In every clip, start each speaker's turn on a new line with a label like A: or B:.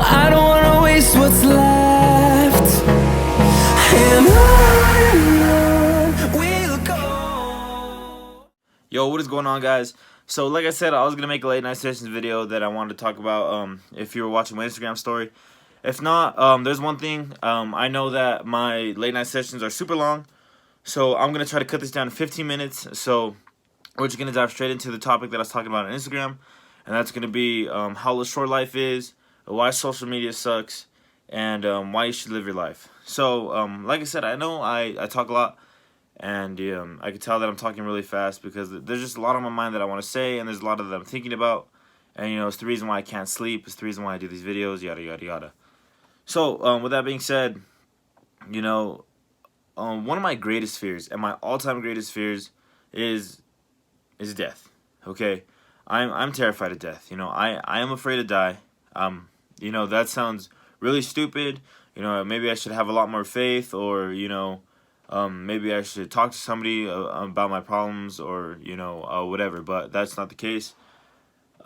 A: I don't wanna waste what's left, and on we'll go.
B: Yo, what is going on, guys? So like I said, I was gonna make a late night sessions video that I wanted to talk about if you were watching my Instagram story. If not, there's one thing. I know that my late night sessions are super long, so I'm gonna try to cut this down to 15 minutes. So we're just gonna dive straight into the topic that I was talking about on Instagram, and that's gonna be how short life is, why social media sucks, and why you should live your life. So like I said, I know I talk a lot, and I can tell that I'm talking really fast because there's just a lot on my mind that I want to say, and there's a lot that I'm thinking about, and it's the reason why I can't sleep, it's the reason why I do these videos, yada yada yada. So with that being said, one of my greatest fears, and my all-time greatest fears, is death. Okay, I'm terrified of death. I am afraid to die. That sounds really stupid. Maybe I should have a lot more faith, or maybe I should talk to somebody about my problems, or whatever. But that's not the case.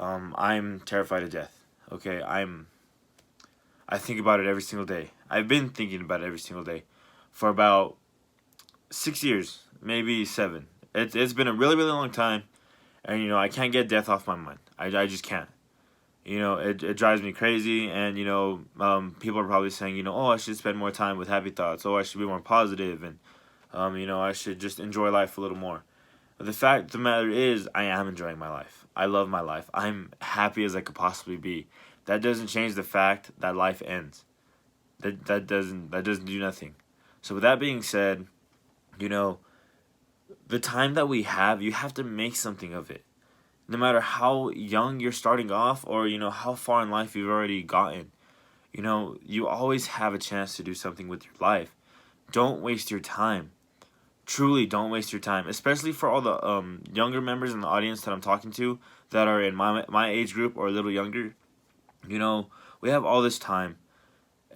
B: I'm terrified of death. Okay, I think about it every single day. I've been thinking about it every single day for about 6 years, maybe 7. It's been a really, really long time, and I can't get death off my mind. I just can't. It drives me crazy, and people are probably saying, oh, I should spend more time with happy thoughts. Oh, I should be more positive, and I should just enjoy life a little more. But the fact of the matter is, I am enjoying my life. I love my life. I'm happy as I could possibly be. That doesn't change the fact that life ends. That doesn't do nothing. So with that being said, the time that we have, you have to make something of it. No matter how young you're starting off, or how far in life you've already gotten, you always have a chance to do something with your life. Don't waste your time. Truly, don't waste your time, especially for all the younger members in the audience that I'm talking to that are in my age group or a little younger. We have all this time,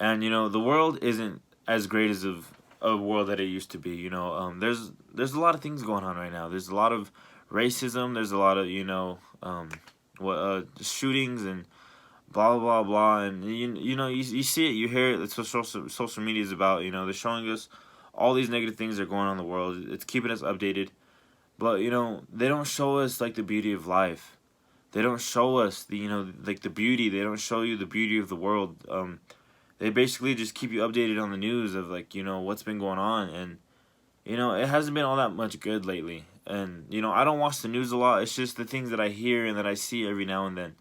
B: and the world isn't as great as a world that it used to be. There's a lot of things going on right now. There's a lot of racism. There's a lot of shootings and blah blah blah. And you see it, you hear it. That's what social media is about. They're showing us all these negative things that are going on in the world. It's keeping us updated, but they don't show us like the beauty of life. They don't show us the like the beauty. They don't show you the beauty of the world. They basically just keep you updated on the news of what's been going on, and it hasn't been all that much good lately. And I don't watch the news a lot. It's just the things that I hear and that I see every now and then.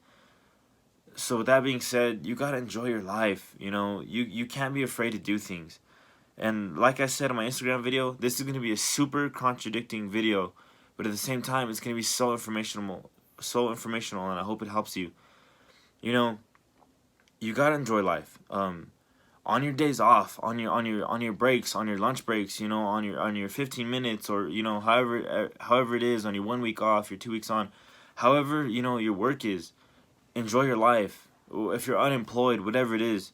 B: So with that being said, you gotta enjoy your life. You can't be afraid to do things. And like I said in my Instagram video, this is gonna be a super contradicting video, but at the same time, it's gonna be so informational, and I hope it helps you. You gotta enjoy life. On your days off, on your breaks, on your lunch breaks, on your 15 minutes, or however it is, on your 1 week off, your 2 weeks on, however your work is, enjoy your life. If you're unemployed, whatever it is,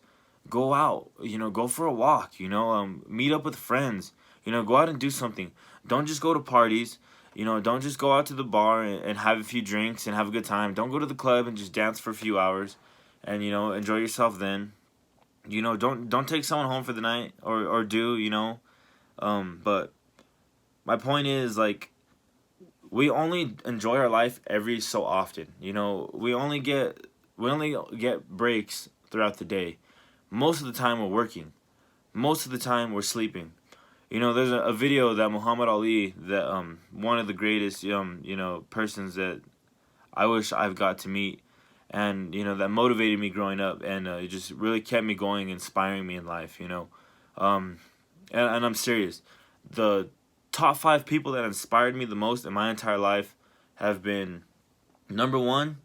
B: go out. Go for a walk. Meet up with friends. Go out and do something. Don't just go to parties. Don't just go out to the bar and have a few drinks and have a good time. Don't go to the club and just dance for a few hours and enjoy yourself then. Don't take someone home for the night, or do. But my point is, we only enjoy our life every so often. We only get breaks throughout the day. Most of the time we're working. Most of the time we're sleeping. There's a video that Muhammad Ali, that one of the greatest persons that I wish I've got to meet, and that motivated me growing up, and it just really kept me going, inspiring me in life. And I'm serious. The top 5 people that inspired me the most in my entire life have been: number 1,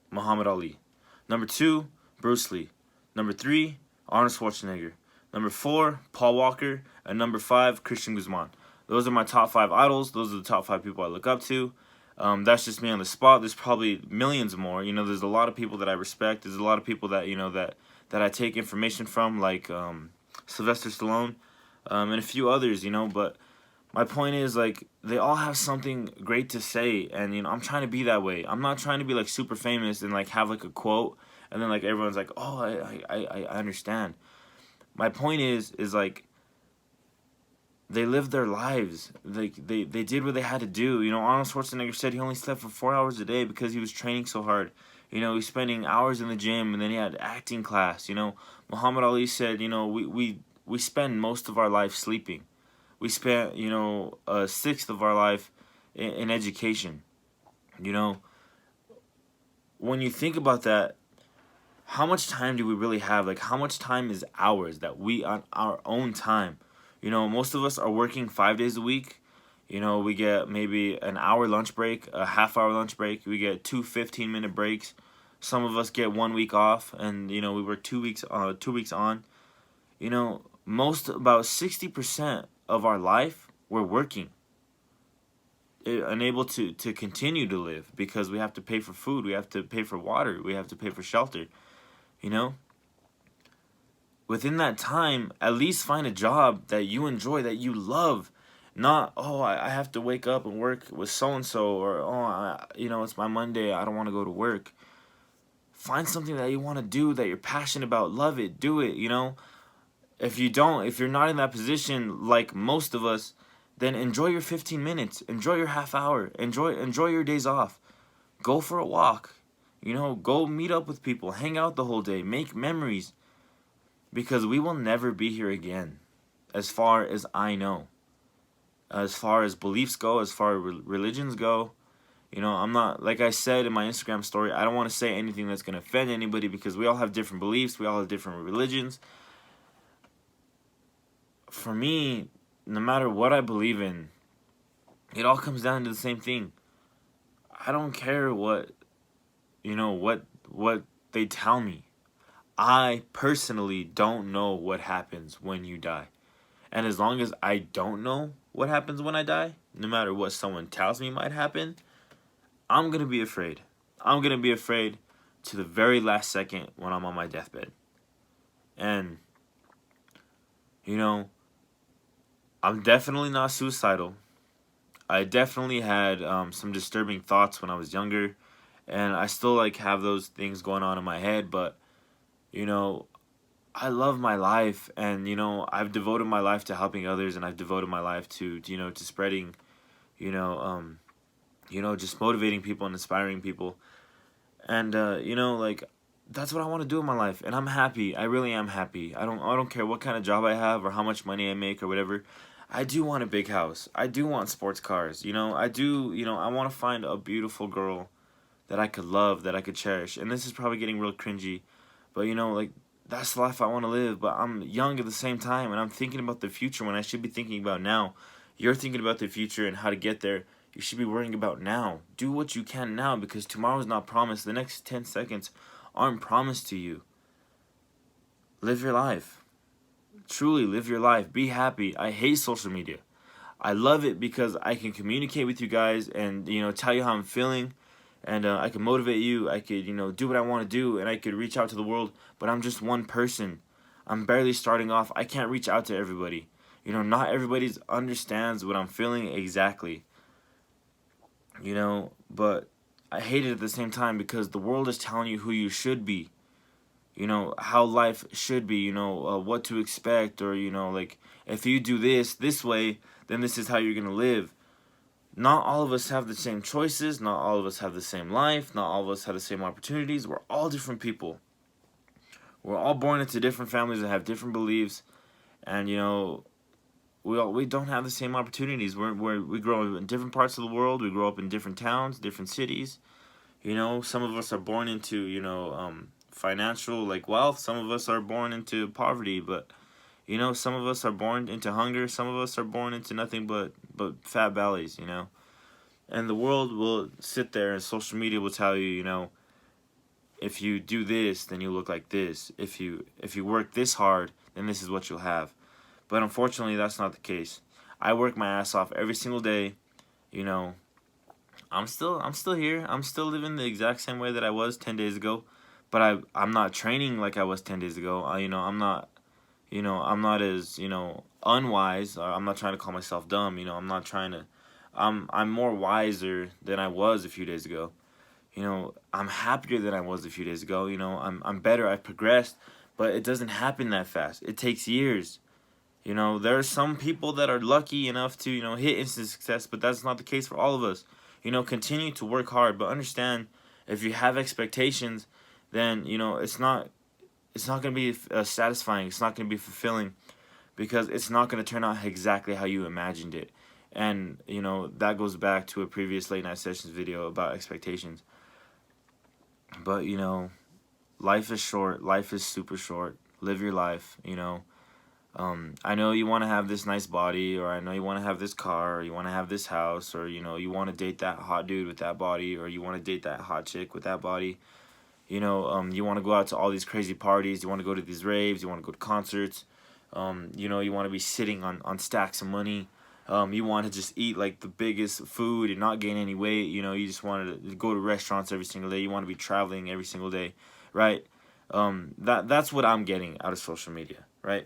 B: Muhammad Ali; number 2, Bruce Lee; number 3, Arnold Schwarzenegger; number 4, Paul Walker; and number 5, Christian Guzman. Those are my top 5 idols. Those are the top 5 people I look up to. That's just me on the spot. There's probably millions more. There's a lot of people that I respect. There's a lot of people that that I take information from, like Sylvester Stallone, and a few others. But my point is, like, they all have something great to say, and I'm trying to be that way. I'm not trying to be like super famous and like have like a quote, and then like everyone's like, oh, I understand. My point is like, they lived their lives. Like, they did what they had to do. Arnold Schwarzenegger said he only slept for 4 hours a day because he was training so hard. He's spending hours in the gym, and then he had acting class. Muhammad Ali said, we spend most of our life sleeping. We spent, a sixth of our life in education. You know, when you think about that, how much time do we really have? Like, how much time is ours that we on our own time? Most of us are working 5 days a week. We get maybe an hour lunch break, a half-hour lunch break. We get 2 15-minute breaks. Some of us get 1 week off, and we work 2 weeks, 2 weeks on. About 60% of our life we're working, unable to continue to live because we have to pay for food, we have to pay for water, we have to pay for shelter. You know, within that time, at least find a job that you enjoy, that you love. Not, oh, I have to wake up and work with so and so, or it's my Monday, I don't want to go to work. Find something that you want to do, that you're passionate about. Love it, do it. If you're not in that position like most of us, then enjoy your 15 minutes, enjoy your half hour, enjoy your days off. Go for a walk. Go meet up with people, hang out the whole day, make memories, because we will never be here again, as far as I know. As far as beliefs go, as far as religions go, I'm not, like I said in my Instagram story, I don't want to say anything that's going to offend anybody, because we all have different beliefs, we all have different religions. For me, no matter what I believe in, it all comes down to the same thing. I don't care what they tell me. I personally don't know what happens when you die. And as long as I don't know what happens when I die, no matter what someone tells me might happen, I'm going to be afraid. I'm going to be afraid to the very last second when I'm on my deathbed. And, I'm definitely not suicidal. I definitely had some disturbing thoughts when I was younger, and I still like have those things going on in my head, but I love my life, and I've devoted my life to helping others, and I've devoted my life to to spreading, just motivating people and inspiring people, and like, that's what I want to do in my life, and I'm happy. I really am happy. I don't care what kind of job I have or how much money I make or whatever. I do want a big house. I do want sports cars. I do. I want to find a beautiful girl that I could love, that I could cherish. And this is probably getting real cringy, but like, that's the life I want to live. But I'm young at the same time, and I'm thinking about the future when I should be thinking about now. You're thinking about the future and how to get there. You should be worrying about now. Do what you can now, because tomorrow's not promised. The next 10 seconds aren't promised to you. Live your life. Truly live your life. Be happy. I hate social media. I love it because I can communicate with you guys and tell you how I'm feeling, and I can motivate you. I could do what I want to do, and I could reach out to the world. But I'm just one person. I'm barely starting off. I can't reach out to everybody. Not everybody understands what I'm feeling exactly. But I hate it at the same time, because the world is telling you who you should be. How life should be, what to expect, or, like, if you do this way, then this is how you're going to live. Not all of us have the same choices, not all of us have the same life, not all of us have the same opportunities. We're all different people. We're all born into different families that have different beliefs, and, we don't have the same opportunities. We grow up in different parts of the world, we grow up in different towns, different cities. Some of us are born into, financial, like, wealth. Some of us are born into poverty, but some of us are born into hunger. Some of us are born into nothing but fat bellies. And the world will sit there, and social media will tell you, if you do this, then you look like this. If you work this hard, then this is what you'll have. But unfortunately, that's not the case. I work my ass off every single day. I'm still here. I'm still living the exact same way that I was 10 days ago. But I'm not training like I was 10 days ago. I'm not, I'm not as, unwise, or I'm not trying to call myself dumb, I'm not trying to, I'm more wiser than I was a few days ago. I'm happier than I was a few days ago. I'm better, I've progressed, but it doesn't happen that fast. It takes years. There are some people that are lucky enough to, hit instant success, but that's not the case for all of us. Continue to work hard, but understand, if you have expectations, then, it's not going to be satisfying. It's not going to be fulfilling, because it's not going to turn out exactly how you imagined it. And, that goes back to a previous late night sessions video about expectations. But, life is short. Life is super short. Live your life. I know you want to have this nice body, or I know you want to have this car, or you want to have this house, or, you want to date that hot dude with that body, or you want to date that hot chick with that body. You want to go out to all these crazy parties, you want to go to these raves, you want to go to concerts, you want to be sitting on stacks of money, you want to just eat like the biggest food and not gain any weight, you just want to go to restaurants every single day, you want to be traveling every single day, right? That's what I'm getting out of social media, right?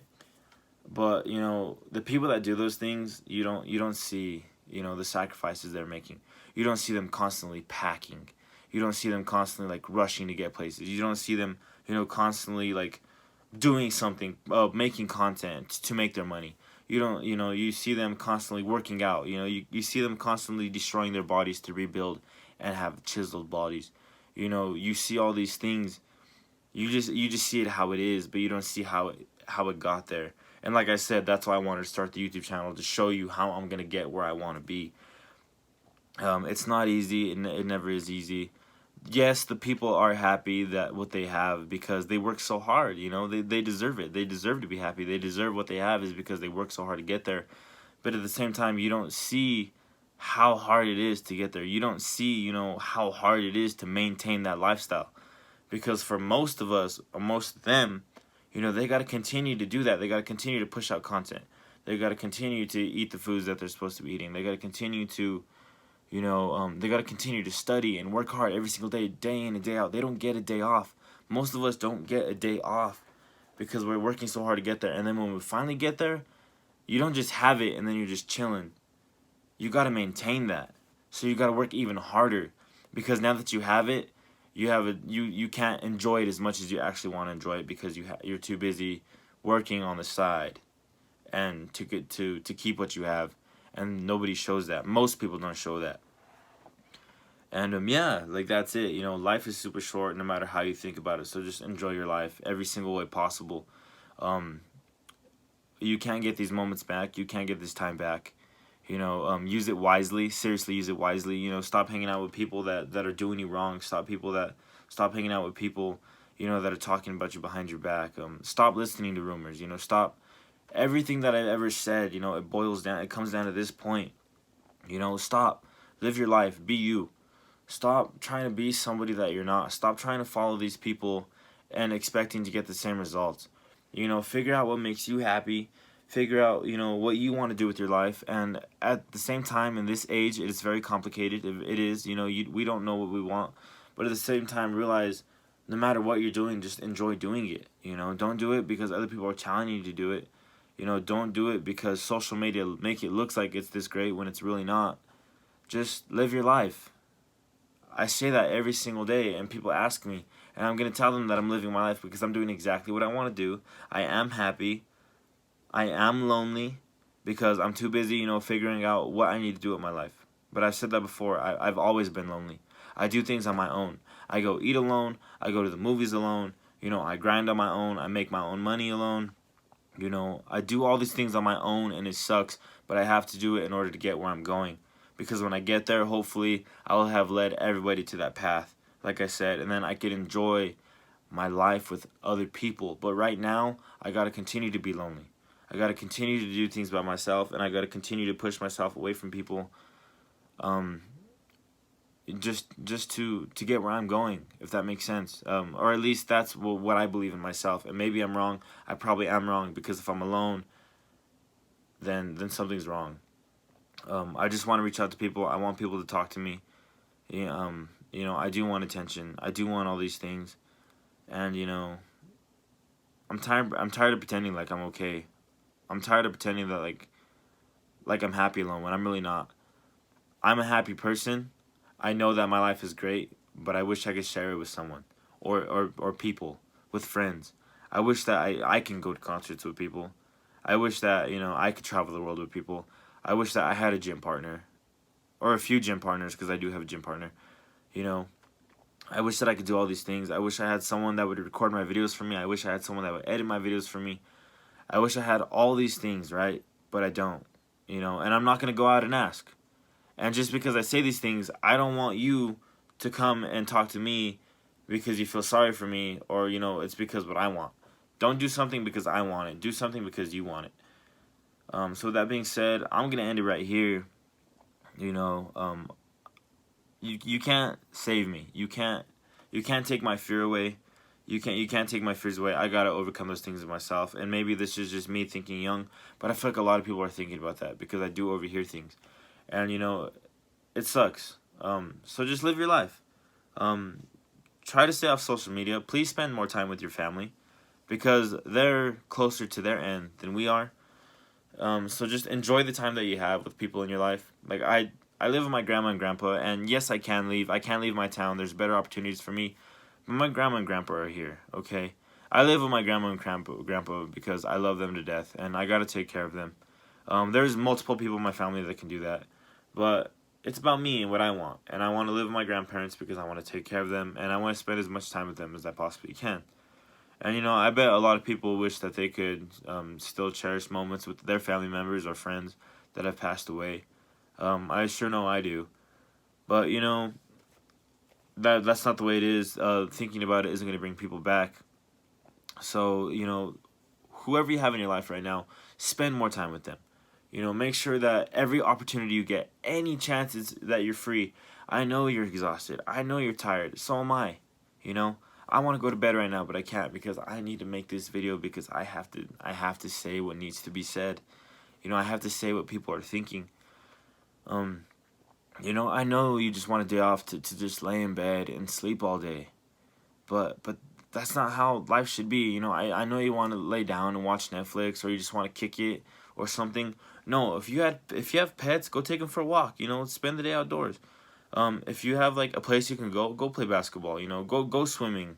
B: But, the people that do those things, you don't see, the sacrifices they're making. You don't see them constantly packing. You don't see them constantly, like, rushing to get places. You don't see them, constantly, like, doing something, making content to make their money. You don't, you see them constantly working out. You see them constantly destroying their bodies to rebuild and have chiseled bodies. You see all these things. You just see it how it is, but you don't see how it got there. And like I said, that's why I wanted to start the YouTube channel, to show you how I'm gonna get where I want to be. It's not easy, and it never is easy. Yes, the people are happy that what they have, because they work so hard. They deserve it. They deserve to be happy. They deserve what they have, is because they work so hard to get there. But at the same time, you don't see how hard it is to get there. You don't see, how hard it is to maintain that lifestyle. Because for most of us, or most of them, they got to continue to do that. They got to continue to push out content. They got to continue to eat the foods that they're supposed to be eating. They got to continue to, they got to continue to study and work hard every single day, day in and day out. They don't get a day off. Most of us don't get a day off, because we're working so hard to get there. And then when we finally get there, you don't just have it and then you're just chilling. You got to maintain that. So you got to work even harder, because now that you have it, you can't enjoy it as much as you actually want to enjoy it, because you're too busy working on the side, and to keep what you have. And nobody shows that. Most people don't show that. And yeah, like, that's it. Life is super short, no matter how you think about it. So just enjoy your life every single way possible. You can't get these moments back. You can't get this time back. Use it wisely. Seriously, use it wisely. Stop hanging out with people that are doing you wrong. Stop hanging out with people, that are talking about you behind your back. Stop listening to rumors. Stop everything that I've ever said. It comes down to this point. Stop. Live your life. Be you. Stop trying to be somebody that you're not. Stop trying to follow these people and expecting to get the same results. Figure out what makes you happy. Figure out, what you want to do with your life. And at the same time, in this age, it is very complicated. It is, we don't know what we want. But at the same time, realize, no matter what you're doing, just enjoy doing it. Don't do it because other people are telling you to do it. Don't do it because social media make it look like it's this great when it's really not. Just live your life. I say that every single day, and people ask me, and I'm going to tell them that I'm living my life, because I'm doing exactly what I want to do. I am happy. I am lonely, because I'm too busy, figuring out what I need to do with my life. But I've said that before. I've always been lonely. I do things on my own. I go eat alone. I go to the movies alone. I grind on my own. I make my own money alone. I do all these things on my own, and it sucks, but I have to do it in order to get where I'm going. Because when I get there, hopefully, I will have led everybody to that path, like I said, and then I can enjoy my life with other people. But right now, I got to continue to be lonely. I got to continue to do things by myself, and I got to continue to push myself away from people, just to get where I'm going, if that makes sense. Or at least that's what I believe in myself. And maybe I'm wrong. I probably am wrong, because if I'm alone, then something's wrong. I just want to reach out to people. I want people to talk to me. I do want attention. I do want all these things. And, I'm tired of pretending like I'm okay. I'm tired of pretending that like I'm happy alone when I'm really not. I'm a happy person. I know that my life is great, but I wish I could share it with someone, or people, with friends. I wish that I can go to concerts with people. I wish that, I could travel the world with people. I wish that I had a gym partner, or a few gym partners, because I do have a gym partner. You know, I wish that I could do all these things. I wish I had someone that would record my videos for me. I wish I had someone that would edit my videos for me. I wish I had all these things, right? But I don't, and I'm not going to go out and ask. And just because I say these things, I don't want you to come and talk to me because you feel sorry for me, or, it's because what I want. Don't do something because I want it. Do something because you want it. So with that being said, I'm going to end it right here. You know, you can't save me. You can't take my fear away. You can't take my fears away. I gotta overcome those things myself. And maybe this is just me thinking young, but I feel like a lot of people are thinking about that because I do overhear things, and it sucks. So just live your life. Try to stay off social media. Please spend more time with your family because they're closer to their end than we are. So just enjoy the time that you have with people in your life. Like I live with my grandma and grandpa, and yes, I can leave. I can't leave my town. There's better opportunities for me. But my grandma and grandpa are here, okay? I live with my grandma and grandpa because I love them to death, and I gotta take care of them. There's multiple people in my family that can do that, but it's about me and what I want. And I want to live with my grandparents because I want to take care of them, and I want to spend as much time with them as I possibly can. And I bet a lot of people wish that they could still cherish moments with their family members or friends that have passed away. I sure know I do. But that's not the way it is. Thinking about it isn't going to bring people back. So whoever you have in your life right now, spend more time with them. Make sure that every opportunity you get, any chances that you're free. I know you're exhausted. I know you're tired. So am I. I want to go to bed right now, but I can't because I need to make this video because I have to say what needs to be said. I have to say what people are thinking. I know you just want a day off to just lay in bed and sleep all day. But that's not how life should be. I know you want to lay down and watch Netflix, or you just want to kick it or something. No, if you have pets, go take them for a walk. Spend the day outdoors. If you have like a place you can go play basketball. Go swimming.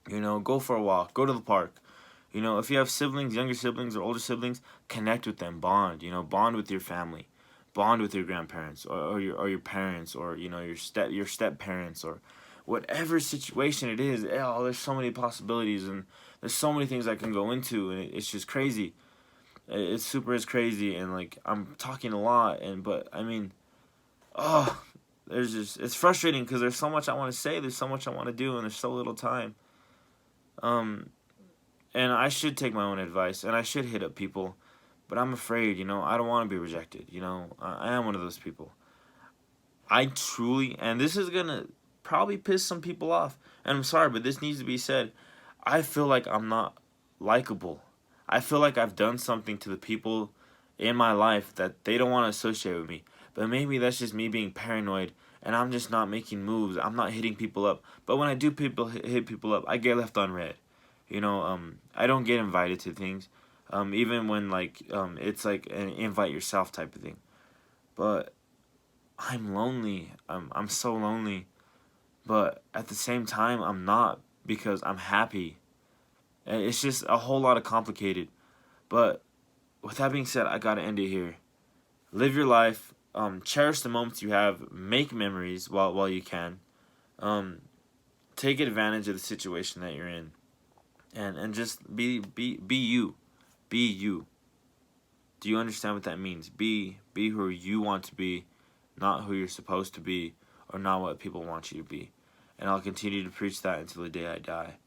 B: Go for a walk. Go to the park. If you have siblings, younger siblings or older siblings, connect with them. Bond. Bond with your family. Bond with your grandparents or your parents, or your step parents, or whatever situation it is. There's so many possibilities, and there's so many things I can go into, and it's just crazy. It's super is crazy, and like I'm talking a lot, but I mean, oh, it's frustrating because there's so much I want to say, there's so much I want to do, and there's so little time. And I should take my own advice, and I should hit up people, but I'm afraid. I don't want to be rejected. I am one of those people. I truly, and this is gonna probably piss some people off, and I'm sorry, but this needs to be said. I feel like I'm not likable. I feel like I've done something to the people in my life that they don't want to associate with me. But maybe that's just me being paranoid, and I'm just not making moves. I'm not hitting people up. But when I do hit people up, I get left on red. I don't get invited to things, even when it's like an invite yourself type of thing. But I'm lonely. I'm so lonely. But at the same time, I'm not, because I'm happy. It's just a whole lot of complicated. But with that being said, I gotta end it here. Live your life. Cherish the moments you have. Make memories while you can. Take advantage of the situation that you're in. And just be you. Be you. Do you understand what that means? Be who you want to be, not who you're supposed to be, or not what people want you to be. And I'll continue to preach that until the day I die.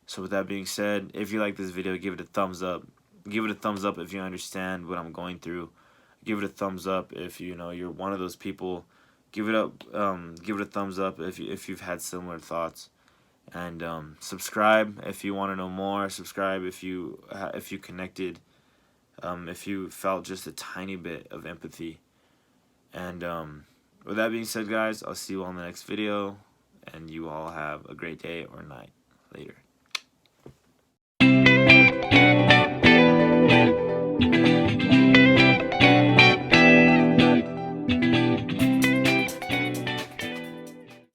B: So with that being said, if you like this video, give it a thumbs up. Give it a thumbs up if you understand what I'm going through. Give it a thumbs up if you're one of those people. Give it a thumbs up if you've had similar thoughts. And subscribe if you want to know more. Subscribe if you connected. If you felt just a tiny bit of empathy. And with that being said, guys, I'll see you all in the next video. And you all have a great day or night. Later.